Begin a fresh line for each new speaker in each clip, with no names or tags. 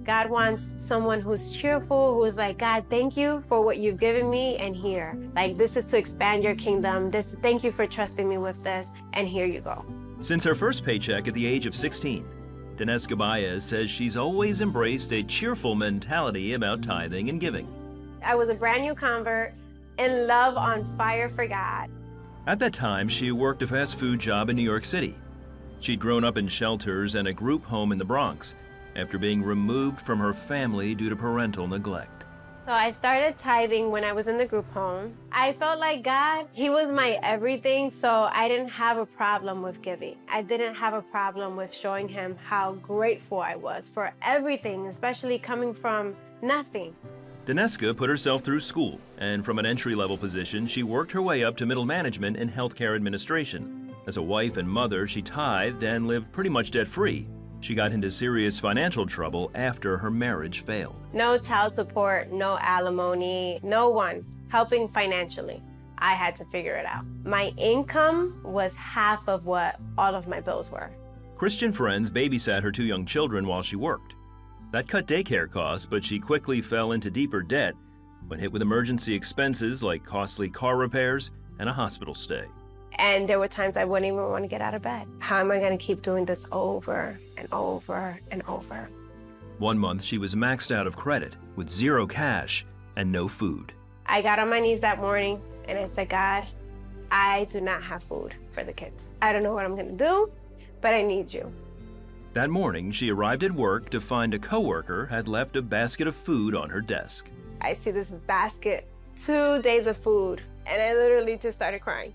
God wants someone who's cheerful, who's like, God, thank you for what you've given me, and here. Like, this is to expand your kingdom. Thank you for trusting me with this, and here you go.
Since her first paycheck at the age of 16, Dineska Baez says she's always embraced a cheerful mentality about tithing and giving.
I was a brand new convert, in love, on fire for God.
At that time, she worked a fast food job in New York City. She'd grown up in shelters and a group home in the Bronx after being removed from her family due to parental neglect.
So I started tithing when I was in the group home. I felt like God, He was my everything, so I didn't have a problem with giving. I didn't have a problem with showing Him how grateful I was for everything, especially coming from nothing.
Dineska put herself through school, and from an entry-level position, she worked her way up to middle management in healthcare administration. As a wife and mother, she tithed and lived pretty much debt-free. She got into serious financial trouble after her marriage failed.
No child support, no alimony, no one helping financially. I had to figure it out. My income was half of what all of my bills were.
Christian friends babysat her 2 young children while she worked. That cut daycare costs, but she quickly fell into deeper debt when hit with emergency expenses like costly car repairs and a hospital stay.
And there were times I wouldn't even want to get out of bed. How am I going to keep doing this over and over and over?
One month, she was maxed out of credit with 0 cash and no food.
I got on my knees that morning and I said, God, I do not have food for the kids. I don't know what I'm going to do, but I need you.
That morning, she arrived at work to find a coworker had left a basket of food on her desk.
I see this basket, 2 days of food, and I literally just started crying.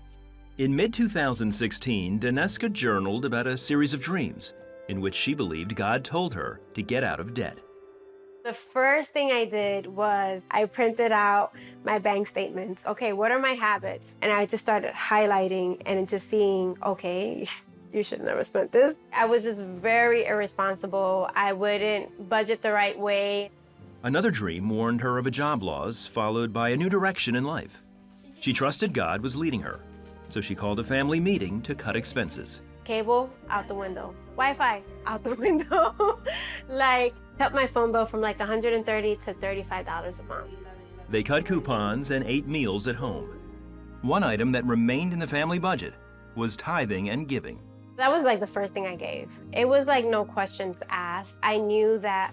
In mid-2016, Dineska journaled about a series of dreams in which she believed God told her to get out of debt.
The first thing I did was I printed out my bank statements. Okay, what are my habits? And I just started highlighting and just seeing, okay, you should have never spent this. I was just very irresponsible. I wouldn't budget the right way.
Another dream warned her of a job loss, followed by a new direction in life. She trusted God was leading her, so she called a family meeting to cut expenses.
Cable, out the window. Wi-Fi, out the window. Like, cut my phone bill from like $130 to $35 a month.
They cut coupons and ate meals at home. One item that remained in the family budget was tithing and giving.
That was like the first thing I gave. It was like no questions asked. I knew that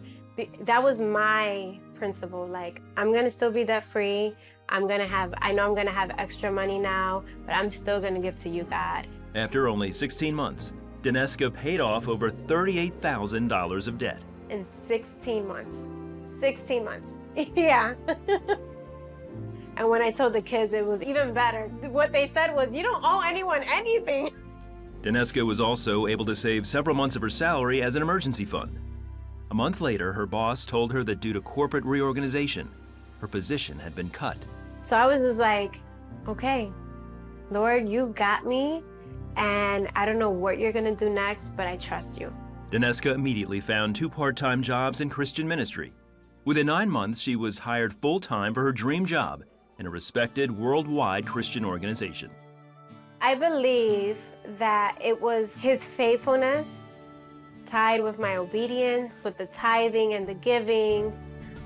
was my principle. Like, I'm gonna still be debt free. I know I'm gonna have extra money now, but I'm still gonna give to you, God.
After only 16 months, Dineska paid off over $38,000 of debt.
In 16 months. 16 months. Yeah. And when I told the kids, it was even better. What they said was, you don't owe anyone anything.
Dineska was also able to save several months of her salary as an emergency fund. A month later, her boss told her that due to corporate reorganization, her position had been cut.
So I was just like, okay, Lord, you got me, and I don't know what you're gonna do next, but I trust you.
Dineska immediately found 2 part-time jobs in Christian ministry. Within 9 months, she was hired full-time for her dream job in a respected worldwide Christian organization.
I believe that it was His faithfulness tied with my obedience, with the tithing and the giving.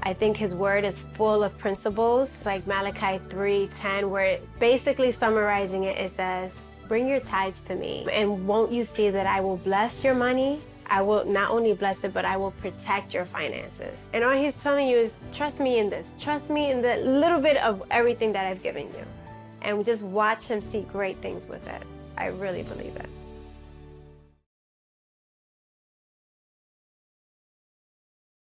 I think His word is full of principles, like Malachi 3:10, where basically summarizing it, it says, bring your tithes to me, and won't you see that I will bless your money? I will not only bless it, but I will protect your finances. And all He's telling you is, trust me in this. Trust me in the little bit of everything that I've given you. And just watch Him see great things with it. I really believe it.